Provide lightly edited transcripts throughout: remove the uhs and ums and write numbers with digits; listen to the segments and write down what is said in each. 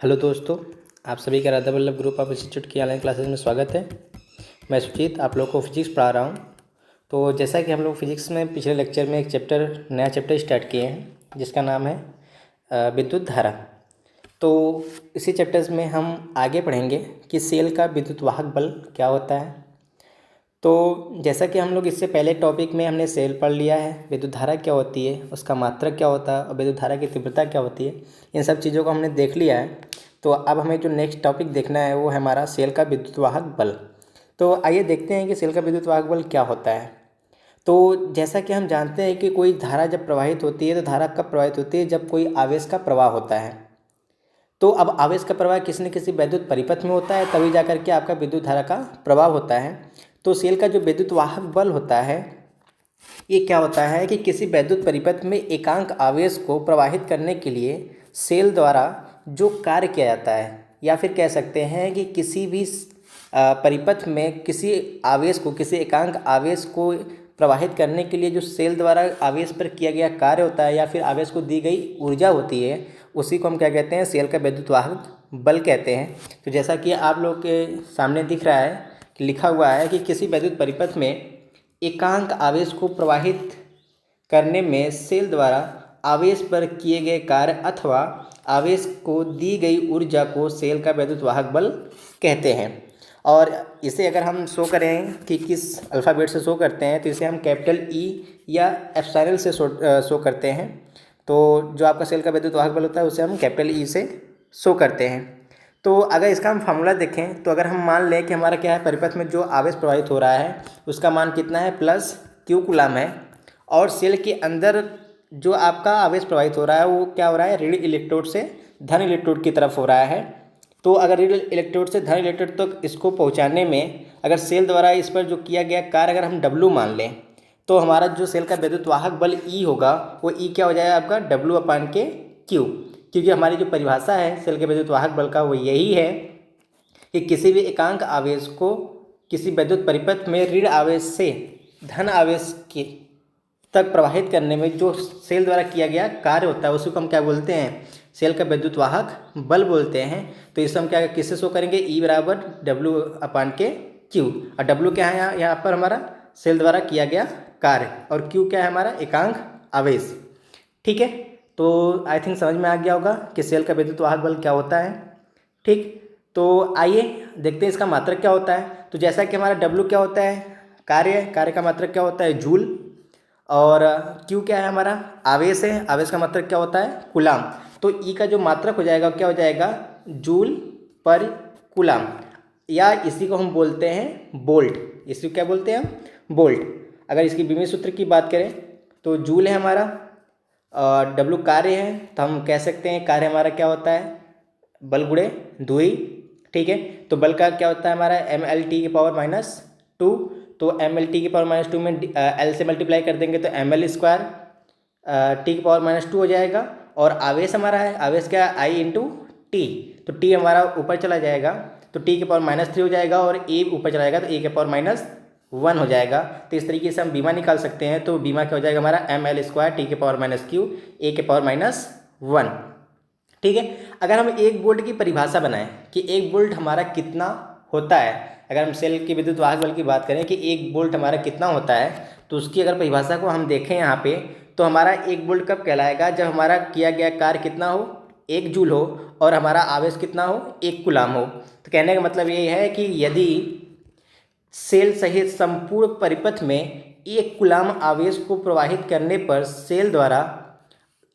Hello दोस्तों, आप सभी का Radha Vallabh group of institute की ऑनलाइन क्लासेस में स्वागत है। मैं सुजीत आप लोग को फिजिक्स पढ़ा रहा हूँ। तो जैसा कि हम लोग फिजिक्स में पिछले लेक्चर में एक नया चैप्टर स्टार्ट किए हैं जिसका नाम है विद्युत धारा। तो इसी चैप्टर्स में हम आगे पढ़ेंगे कि सेल का विद्युत वाहक बल क्या होता है। तो जैसा कि हम लोग इससे पहले टॉपिक में हमने सेल पढ़ लिया है, विद्युत धारा क्या होती है, उसका मात्रक क्या होता है और विद्युत धारा की तीव्रता क्या होती है, इन सब चीज़ों को हमने देख लिया है। तो अब हमें जो नेक्स्ट टॉपिक देखना है वो है हमारा सेल का विद्युत वाहक बल। तो आइए देखते हैं कि सेल का विद्युत वाहक बल क्या होता है। तो जैसा कि हम जानते हैं कि कोई धारा जब प्रवाहित होती है तो धारा कब प्रवाहित होती है, जब कोई आवेश का प्रवाह होता है। तो अब आवेश का प्रवाह किसी न किसी वैद्युत परिपथ में होता है, तभी जाकर के आपका विद्युत धारा का प्रभाव होता है। तो सेल का जो विद्युत वाहक बल होता है ये क्या होता है कि किसी वैद्युत परिपथ में एकांक आवेश को प्रवाहित करने के लिए सेल द्वारा जो कार्य किया जाता है, या फिर कह सकते हैं कि किसी भी परिपथ में किसी आवेश को, किसी एकांक आवेश को प्रवाहित करने के लिए जो सेल द्वारा आवेश पर किया गया कार्य होता है या फिर आवेश को दी गई ऊर्जा होती है, उसी को हम क्या कहते हैं, सेल का विद्युत वाहक बल कहते हैं। तो जैसा कि आप लोग के सामने दिख रहा है कि लिखा हुआ है कि किसी वैद्युत परिपथ में एकांक आवेश को प्रवाहित करने में सेल द्वारा आवेश पर किए गए कार्य अथवा आवेश को दी गई ऊर्जा को सेल का विद्युत वाहक बल कहते हैं। और इसे अगर हम शो करें कि किस अल्फ़ाबेट से शो करते हैं, तो इसे हम कैपिटल ई या एप्सिलॉन से शो करते हैं। तो जो आपका सेल का विद्युत वाहक बल होता है उसे हम कैपिटल ई से शो करते हैं। तो अगर इसका हम फार्मूला देखें तो अगर हम मान लें कि हमारा क्या है, परिपथ में जो आवेश प्रवाहित हो रहा है उसका मान कितना है, प्लस क्यू कूलम है, और सेल के अंदर जो आपका आवेश प्रवाहित हो रहा है वो क्या हो रहा है, ऋण इलेक्ट्रोड से धन इलेक्ट्रोड की तरफ हो रहा है। तो अगर ऋण इलेक्ट्रोड से धन इलेक्ट्रोड तक इसको पहुंचाने में अगर सेल द्वारा इस पर जो किया गया कार्य अगर हम डब्लू मान लें, तो हमारा जो सेल का विद्युत वाहक बल ई होगा वो ई क्या हो जाएगा आपका, डब्लू अपान के क्यू। क्योंकि हमारी जो परिभाषा है सेल के विद्युत वाहक बल का वो यही है कि किसी भी एकांक आवेश को किसी विद्युत परिपथ में ऋण आवेश से धन आवेश के तक प्रवाहित करने में जो सेल द्वारा किया गया कार्य होता है उसी को हम क्या बोलते हैं, सेल का विद्युत वाहक बल बोलते हैं। तो इसे हम क्या किससे शो करेंगे, ई बराबर डब्लू अपान के क्यू। और डब्लू क्या है यहाँ पर हमारा सेल द्वारा किया गया कार्य, और क्यू क्या है हमारा एकांक आवेश। ठीक है, तो आई थिंक समझ में आ गया होगा कि सेल का विद्युत वाहक बल क्या होता है। ठीक, तो आइए देखते हैं इसका मात्रक क्या होता है। तो जैसा कि हमारा डब्लू क्या होता है, कार्य का मात्रक क्या होता है, जूल, और क्यू क्या है हमारा आवेश है, आवेश का मात्रक क्या होता है, कूलाम। तो ई का जो मात्रक हो जाएगा क्या हो जाएगा, जूल पर कूलाम, या इसी को हम बोलते हैं बोल्ट। इसी को क्या बोलते हैं हम, बोल्ट। अगर इसकी विमीय सूत्र की बात करें तो जूल है हमारा, डब्लू कार्य है, तो हम कह सकते हैं कार्य हमारा क्या होता है, बल गुणे दूरी। ठीक है, तो बल का क्या होता है हमारा एम एल टी की पावर माइनस टू। तो एम एल टी की पावर माइनस टू में एल से मल्टीप्लाई कर देंगे तो एम एल स्क्वायर टी की पावर माइनस टू हो जाएगा। और आवेश हमारा है, आवेश क्या है, आई इंटू टी। तो टी हमारा ऊपर चला जाएगा तो टी की पावर माइनस थ्री हो जाएगा, और ए ऊपर चला जाएगा तो ए के पावर माइनस वन हो जाएगा। तो इस तरीके से हम बीमा निकाल सकते हैं। तो बीमा क्या हो जाएगा हमारा एम एल स्क्वायर टी के पावर माइनस क्यू ए के पावर माइनस वन। ठीक है, अगर हम एक वोल्ट की परिभाषा बनाएं कि एक वोल्ट हमारा कितना होता है, अगर हम सेल के विद्युत वाहक बल की बात करें कि एक वोल्ट हमारा कितना होता है, तो उसकी अगर परिभाषा को हम देखें यहाँ पे, तो हमारा एक वोल्ट कब कहलाएगा, जब हमारा किया गया कार्य कितना हो, एक जूल हो, और हमारा आवेश कितना हो, एक कूलाम हो। तो कहने का मतलब ये है कि यदि सेल सहित संपूर्ण परिपथ में एक कूलाम आवेश को प्रवाहित करने पर सेल द्वारा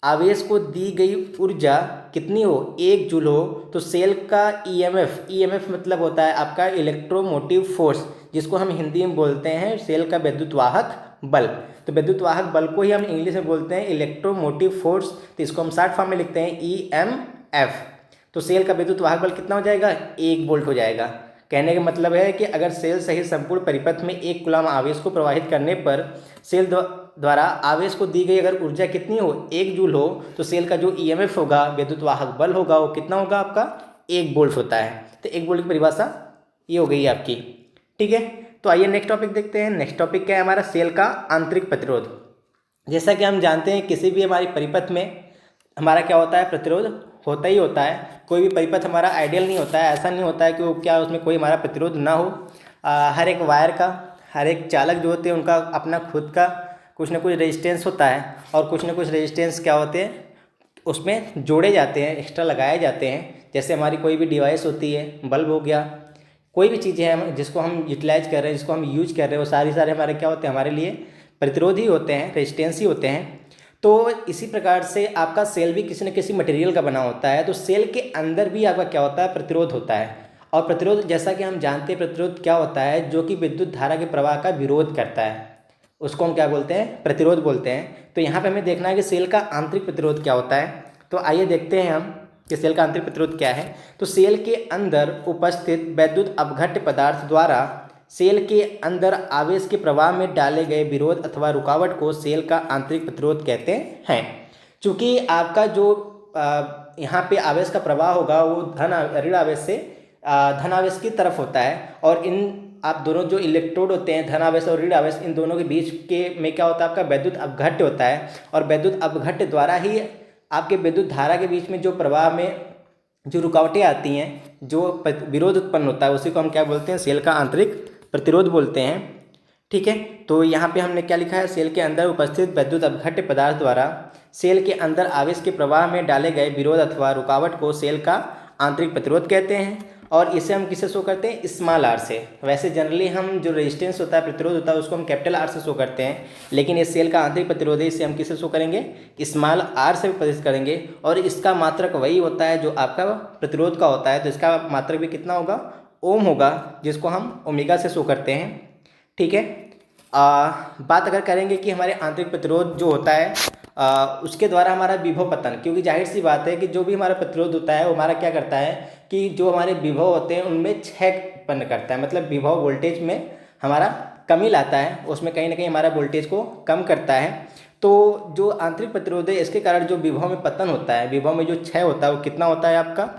आवेश को दी गई ऊर्जा कितनी हो, एक जूल हो, तो सेल का ईएमएफ मतलब होता है आपका इलेक्ट्रोमोटिव फोर्स, जिसको हम हिंदी में बोलते हैं सेल का विद्युत वाहक बल। तो विद्युत वाहक बल को ही हम इंग्लिश में बोलते हैं इलेक्ट्रोमोटिव फोर्स, तो इसको हम शॉर्ट फॉर्म में लिखते हैं ईएमएफ। तो सेल का विद्युत वाहक बल कितना हो जाएगा, एक वोल्ट हो जाएगा। कहने का मतलब है कि अगर सेल सहित संपूर्ण परिपथ में एक कूलाम आवेश को प्रवाहित करने पर सेल द्वारा आवेश को दी गई अगर ऊर्जा कितनी हो, एक जूल हो, तो सेल का जो ईएमएफ होगा, विद्युत वाहक बल होगा, वो कितना होगा आपका, एक वोल्ट होता है। तो एक वोल्ट की परिभाषा ये हो गई आपकी। ठीक है, तो आइए नेक्स्ट टॉपिक देखते हैं। नेक्स्ट टॉपिक क्या है हमारा, सेल का आंतरिक प्रतिरोध। जैसा कि हम जानते हैं किसी भी हमारी परिपथ में हमारा क्या होता है, प्रतिरोध होता ही होता है। कोई भी परिपथ हमारा आइडियल नहीं होता है। ऐसा नहीं होता है कि वो क्या उसमें कोई हमारा प्रतिरोध ना हो। हर एक वायर का, हर एक चालक जो होते हैं उनका अपना खुद का कुछ ना कुछ रेजिस्टेंस होता है, और कुछ ना कुछ रेजिस्टेंस क्या होते हैं उसमें जोड़े जाते हैं, एक्स्ट्रा लगाए जाते हैं। जैसे हमारी कोई भी डिवाइस होती है, बल्ब हो गया, कोई भी चीज़ें हैं जिसको हम यूटिलाइज कर रहे हैं, जिसको हम यूज कर रहे हैं, वो सारे हमारे क्या होते हैं, हमारे लिए प्रतिरोध ही होते हैं, रेजिस्टेंस ही होते हैं। तो इसी प्रकार से आपका सेल भी किसी न किसी मटेरियल का बना होता है। तो सेल के अंदर भी आपका क्या होता है, प्रतिरोध होता है। और प्रतिरोध जैसा कि हम जानते हैं, प्रतिरोध क्या होता है, जो कि विद्युत धारा के प्रवाह का विरोध करता है, उसको हम क्या बोलते हैं, प्रतिरोध बोलते हैं। तो यहाँ पे हमें देखना है कि सेल का आंतरिक प्रतिरोध क्या होता है। तो आइए देखते हैं हम कि सेल का आंतरिक प्रतिरोध क्या है। तो सेल के अंदर उपस्थित वैद्युत अपघट्य पदार्थ द्वारा सेल के अंदर आवेश के प्रवाह में डाले गए विरोध अथवा रुकावट को सेल का आंतरिक प्रतिरोध कहते हैं। चूँकि आपका जो यहाँ पे आवेश का प्रवाह होगा वो ऋण आवेश से धन आवेश की तरफ होता है। और इन आप दोनों जो इलेक्ट्रोड होते हैं, धन आवेश और ऋण आवेश, इन दोनों के बीच के में क्या होता है, आपका वैद्युत अपघट्य होता है। और वैद्युत अपघट्य द्वारा ही आपके विद्युत धारा के बीच में जो प्रवाह में जो रुकावटें आती हैं, जो विरोध उत्पन्न होता है, उसी को हम क्या बोलते हैं, सेल का आंतरिक प्रतिरोध बोलते हैं। ठीक है, तो यहाँ पे हमने क्या लिखा है, सेल के अंदर उपस्थित वैद्युत अपघट्य पदार्थ द्वारा सेल के अंदर आवेश के प्रवाह में डाले गए विरोध अथवा रुकावट को सेल का आंतरिक प्रतिरोध कहते हैं। और इसे हम किससे शो करते हैं, स्मॉल आर से। वैसे जनरली हम जो रेजिस्टेंस होता है, प्रतिरोध होता है, उसको हम कैपिटल आर से शो करते हैं, लेकिन इस सेल का आंतरिक प्रतिरोध है, इसे हम किससे शो करेंगे, स्मॉल आर से प्रदर्शित करेंगे। और इसका मात्रक वही होता है जो आपका प्रतिरोध का होता है, तो इसका मात्रक भी कितना होगा, ओम होगा, जिसको हम ओमेगा से शो करते हैं। ठीक है, बात अगर करेंगे कि हमारे आंतरिक प्रतिरोध जो होता है उसके द्वारा हमारा विभव पतन, क्योंकि जाहिर सी बात है कि जो भी हमारा प्रतिरोध होता है वो हमारा क्या करता है कि जो हमारे विभव होते हैं उनमें क्षय उत्पन्न करता है, मतलब विभव वोल्टेज में हमारा कमी लाता है, उसमें कहीं ना कहीं हमारा वोल्टेज को कम करता है। तो जो आंतरिक प्रतिरोध है, इसके कारण जो विभव में पतन होता है, विभव में जो क्षय होता है, वो कितना होता है आपका।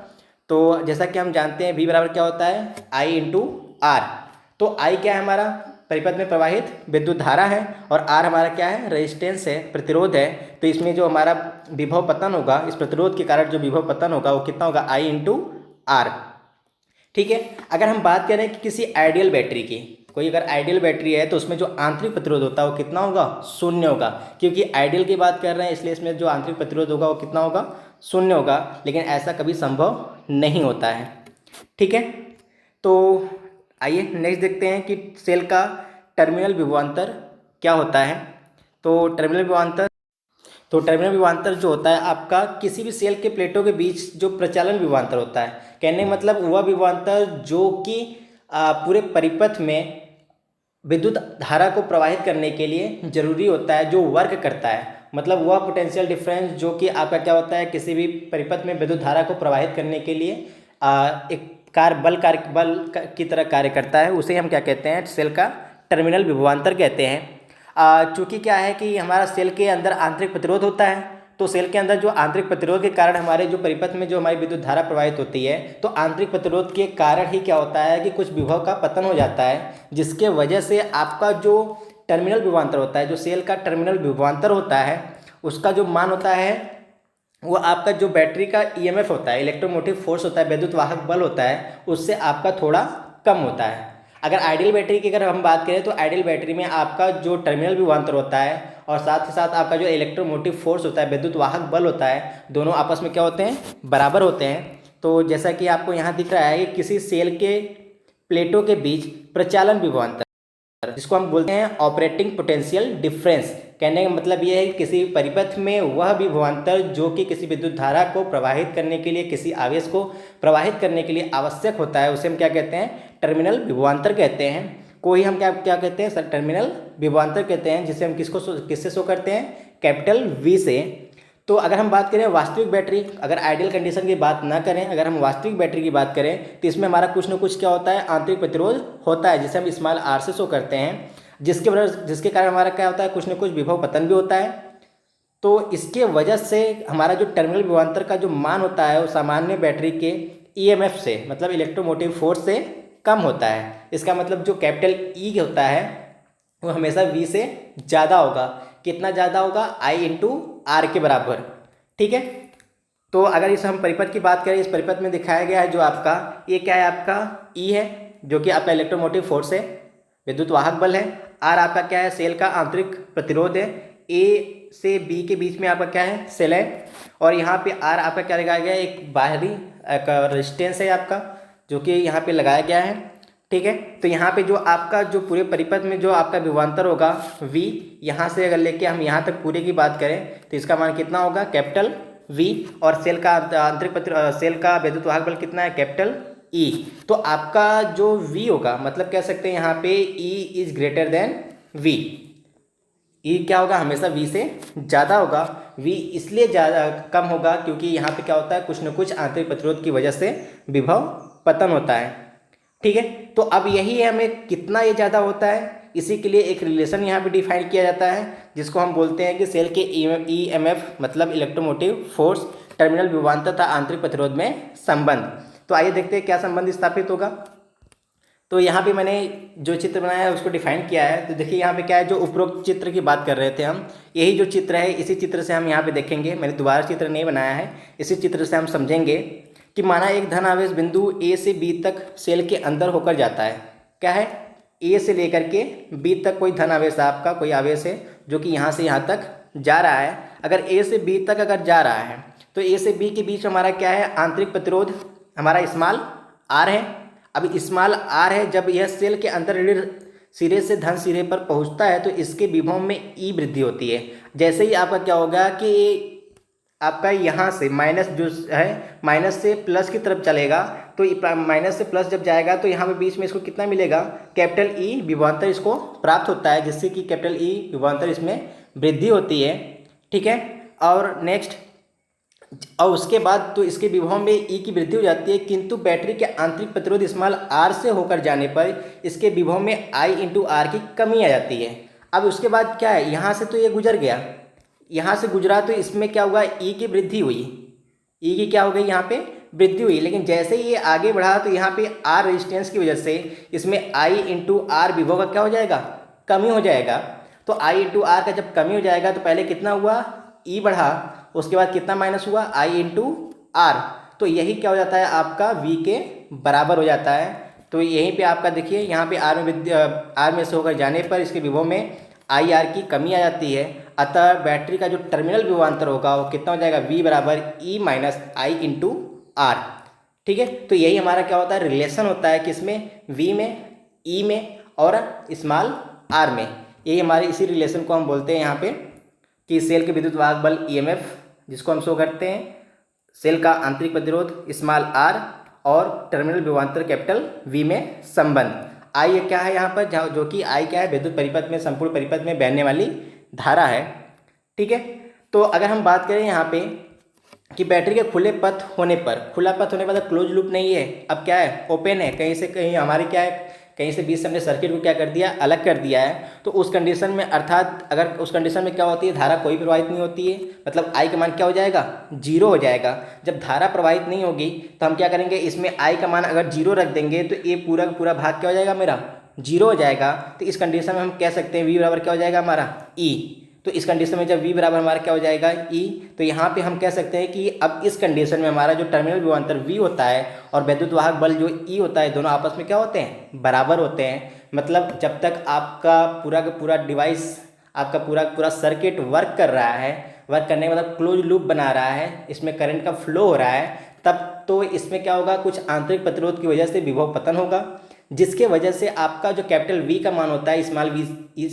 तो जैसा कि हम जानते हैं V बराबर क्या होता है, I इंटू आर। तो I क्या है, हमारा परिपथ में प्रवाहित विद्युत धारा है, और R हमारा क्या है, रेजिस्टेंस है, प्रतिरोध है। तो इसमें जो हमारा विभव पतन होगा, इस प्रतिरोध के कारण जो विभव पतन होगा वो कितना होगा, I इंटू आर। ठीक है, अगर हम बात करें कि किसी आइडियल बैटरी की, कोई अगर आइडियल बैटरी है तो उसमें जो आंतरिक प्रतिरोध होता है वो कितना होगा, शून्य होगा। क्योंकि आइडियल की बात कर रहे हैं, इसलिए इसमें जो आंतरिक प्रतिरोध होगा वो कितना होगा, शून्य होगा। लेकिन ऐसा कभी संभव नहीं होता है। ठीक है, तो आइए नेक्स्ट देखते हैं कि सेल का टर्मिनल विभवांतर क्या होता है। तो टर्मिनल विभवांतर जो होता है आपका किसी भी सेल के प्लेटों के बीच जो प्रचालन विभवांतर होता है, कहने मतलब वह विभवांतर जो कि पूरे परिपथ में विद्युत धारा को प्रवाहित करने के लिए जरूरी होता है, जो वर्क करता है, मतलब वह पोटेंशियल डिफरेंस जो कि आपका क्या होता है, किसी भी परिपथ में विद्युत धारा को प्रवाहित करने के लिए एक बल की तरह कार्य करता है, उसे हम क्या कहते हैं, सेल का टर्मिनल विभवांतर कहते हैं। चूँकि क्या है कि हमारा सेल के अंदर आंतरिक प्रतिरोध होता है, तो सेल के अंदर जो आंतरिक प्रतिरोध के कारण हमारे जो परिपथ में जो हमारी विद्युत धारा प्रवाहित होती है, तो आंतरिक प्रतिरोध के कारण ही क्या होता है कि कुछ विभव का पतन हो जाता है, जिसके वजह से आपका जो टर्मिनल विभवांतर होता है, जो सेल का टर्मिनल विभवांतर होता है, उसका जो मान होता है वो आपका जो बैटरी का ईएमएफ होता है, इलेक्ट्रोमोटिव फोर्स होता है, विद्युत वाहक बल होता है, उससे आपका थोड़ा कम होता है। अगर आइडियल बैटरी की अगर हम बात करें तो आइडियल बैटरी में आपका जो टर्मिनल विभवांतर होता है और साथ ही साथ आपका जो इलेक्ट्रोमोटिव फोर्स होता है, विद्युत वाहक बल होता है, दोनों आपस में क्या होते हैं, बराबर होते हैं। तो जैसा कि आपको यहाँ दिख रहा है कि किसी सेल के प्लेटों के बीच प्रचालन विभवांतर, जिसको हम बोलते हैं ऑपरेटिंग पोटेंशियल डिफरेंस, कहने का मतलब ये है कि किसी परिपथ में वह विभवांतर जो कि किसी विद्युत धारा को प्रवाहित करने के लिए, किसी आवेश को प्रवाहित करने के लिए आवश्यक होता है, उसे हम क्या कहते हैं, टर्मिनल विभवांतर कहते हैं। कोई हम क्या क्या कहते हैं सर, टर्मिनल विभवांतर कहते हैं, जिसे हम किससे शो करते हैं, कैपिटल V से। तो अगर हम बात करें वास्तविक बैटरी, अगर आइडियल कंडीशन की बात ना करें, अगर हम वास्तविक बैटरी की बात करें तो इसमें हमारा कुछ ना कुछ क्या होता है, आंतरिक प्रतिरोध होता है, जिसे हम स्मॉल r से शो करते हैं, जिसके कारण हमारा क्या होता है, कुछ ना कुछ विभव पतन भी होता है। तो इसके वजह से हमारा जो टर्मिनल विभवांतर का जो मान होता है वो सामान्य बैटरी के ईएमएफ से, मतलब इलेक्ट्रोमोटिव फोर्स से कम होता है। इसका मतलब जो कैपिटल E होता है वो हमेशा V से ज़्यादा होगा। कितना ज़्यादा होगा, I इंटू आर के बराबर। ठीक है, तो अगर इस हम परिपथ की बात करें, इस परिपथ में दिखाया गया है जो आपका ये क्या है, आपका ई है जो कि आपका इलेक्ट्रोमोटिव फोर्स है, विद्युत वाहक बल है। आर आपका क्या है, सेल का आंतरिक प्रतिरोध है। ए से बी के बीच में आपका क्या है, सेल है। और यहाँ पे आर आपका क्या लगाया गया है, एक बाहरी रेजिस्टेंस है आपका, जो कि यहाँ पे लगाया गया है। ठीक है, तो यहाँ पे जो आपका जो पूरे परिपथ में जो आपका विभवांतर होगा V, यहाँ से अगर लेके हम यहाँ तक पूरे की बात करें तो इसका मान कितना होगा, कैपिटल V। और सेल का आंतरिक सेल का विद्युत वाहक बल कितना है, कैपिटल E। तो आपका जो V होगा, मतलब कह सकते हैं यहाँ पे E is greater than V। E क्या होगा, हमेशा V से ज़्यादा होगा। V इसलिए ज़्यादा कम होगा क्योंकि यहाँ पे क्या होता है, कुछ न कुछ आंतरिक प्रतिरोध की वजह से विभव पतन होता है। ठीक है, तो अब यही है हमें कितना ये ज़्यादा होता है, इसी के लिए एक रिलेशन यहाँ पे डिफाइन किया जाता है जिसको हम बोलते हैं कि सेल के EMF मतलब इलेक्ट्रोमोटिव फोर्स, टर्मिनल विभवांतर तथा आंतरिक प्रतिरोध में संबंध। तो आइए देखते हैं क्या संबंध स्थापित होगा। तो यहाँ पे मैंने जो चित्र बनाया है उसको डिफाइन किया है। तो देखिए यहाँ पे क्या है, जो उपरोक्त चित्र की बात कर रहे थे हम, यही जो चित्र है इसी चित्र से हम यहाँ पे देखेंगे। मैंने दोबारा चित्र नहीं बनाया है, इसी चित्र से हम समझेंगे कि माना एक धन आवेश बिंदु ए से बी तक सेल के अंदर होकर जाता है। क्या है, ए से लेकर के बी तक कोई धन आवेश है, आपका कोई आवेश है जो कि यहाँ से यहाँ तक जा रहा है। अगर ए से बी तक अगर जा रहा है तो ए से बी के बीच हमारा क्या है, आंतरिक प्रतिरोध हमारा स्मॉल आर है। अब स्मॉल आर है, जब यह सेल के अंदर ऋण सिरे से धन सिरे पर पहुँचता है तो इसके विभव में ई वृद्धि होती है। जैसे ही आपका क्या होगा कि आपका यहाँ से माइनस जो है, माइनस से प्लस की तरफ चलेगा, तो माइनस से प्लस जब जाएगा तो यहाँ पे बीच में इसको कितना मिलेगा, कैपिटल ई विभवांतर इसको प्राप्त होता है, जिससे कि कैपिटल ई विभवांतर इसमें वृद्धि होती है। ठीक है, और नेक्स्ट, और उसके बाद तो इसके विभव में ई की वृद्धि हो जाती है, किंतु बैटरी के आंतरिक प्रतिरोध स्मॉल आर से होकर जाने पर इसके विभव में आई इंटू आर की कमी आ जाती है। अब उसके बाद क्या है, यहाँ से तो ये गुजर गया, यहाँ से गुजरा तो इसमें क्या हुआ, ई की वृद्धि हुई, ई की क्या हो गई, यहाँ पे वृद्धि हुई। लेकिन जैसे ही ये आगे बढ़ा तो यहाँ पे आर रेजिस्टेंस की वजह से इसमें आई इंटू आर विभव का क्या हो जाएगा, कमी हो जाएगा। तो आई इंटू आर का जब कमी हो जाएगा तो पहले कितना हुआ, ई बढ़ा, उसके बाद कितना माइनस हुआ, आई इंटू आर। तो यही क्या हो जाता है, आपका वी के बराबर हो जाता है। तो यहीं पे आपका देखिए यहाँ पे आर में से होकर जाने पर इसके विभव में आई आर की कमी आ जाती है। अतः बैटरी का जो टर्मिनल विभवांतर होगा वो कितना हो जाएगा, V बराबर E minus I into are. ठीक है, तो यही हमारा क्या होता है, रिलेशन होता है किसमें, V में, E में और स्मॉल r में। यही हमारे इसी रिलेशन को हम बोलते हैं यहाँ पे कि सेल के विद्युत वाहक बल EMF, जिसको हम शो करते हैं सेल का आंतरिक प्रतिरोध स्मॉल r और टर्मिनल विभवांतर कैपिटल V में संबंध। आई क्या है यहाँ पर, जो कि आई क्या है, विद्युत परिपथ में, संपूर्ण परिपथ में बहने वाली धारा है। ठीक है, तो अगर हम बात करें यहाँ पे कि बैटरी के खुले पथ होने पर, खुला पथ होने पर क्लोज लूप नहीं है, अब क्या है, ओपन है, कहीं से कहीं हमारी क्या है, कहीं से बीच से हमने सर्किट को क्या कर दिया, अलग कर दिया है। तो उस कंडीशन में, अर्थात अगर उस कंडीशन में क्या होती है, धारा कोई प्रवाहित नहीं होती है, मतलब आई का मान क्या हो जाएगा, जीरो हो जाएगा। जब धारा प्रवाहित नहीं होगी तो हम क्या करेंगे, इसमें आई का मान अगर जीरो रख देंगे तो ये पूरा का पूरा भाग क्या हो जाएगा, मेरा जीरो हो जाएगा। तो इस कंडीशन में हम कह सकते हैं V बराबर क्या हो जाएगा हमारा, ई। तो इस कंडीशन में जब V बराबर हमारा क्या हो जाएगा, E, तो यहाँ पे हम कह सकते हैं कि अब इस कंडीशन में हमारा जो टर्मिनल विभवांतर V होता है और वैद्युत वाहक बल जो E होता है, दोनों आपस में क्या होते हैं, बराबर होते हैं। मतलब जब तक आपका पूरा का पूरा डिवाइस, आपका पूरा का पूरा सर्किट वर्क कर रहा है, वर्क करने का मतलब क्लोज लूप बना रहा है, इसमें करंट का फ्लो हो रहा है, तब तो इसमें क्या होगा, कुछ आंतरिक प्रतिरोध की वजह से विभव पतन होगा, जिसके वजह से आपका जो कैपिटल V का मान होता है स्मॉल v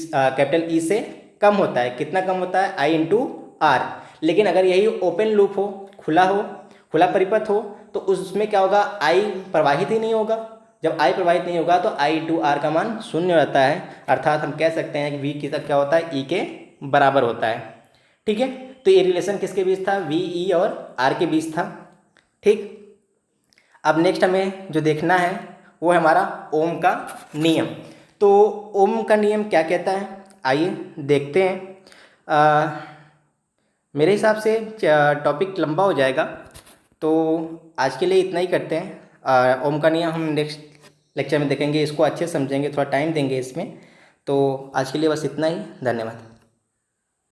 कैपिटल E से कम होता है। कितना कम होता है, आई इंटू आर। लेकिन अगर यही ओपन लूप हो, खुला परिपथ हो, तो उसमें क्या होगा, आई प्रवाहित ही नहीं होगा। जब आई प्रवाहित नहीं होगा तो आई इंटू आर का मान शून्य रहता है, अर्थात हम कह सकते हैं कि V की तक क्या होता है, E के बराबर होता है। ठीक है, तो ये रिलेशन किसके बीच था, V, E और R के बीच था। ठीक, अब नेक्स्ट हमें जो देखना है वो है हमारा ओम का नियम। तो ओम का नियम क्या कहता है, आइए देखते हैं। मेरे हिसाब से टॉपिक लंबा हो जाएगा, तो आज के लिए इतना ही करते हैं। ओम का नियम हम नेक्स्ट लेक्चर में देखेंगे, इसको अच्छे से समझेंगे, थोड़ा टाइम देंगे इसमें। तो आज के लिए बस इतना ही, धन्यवाद।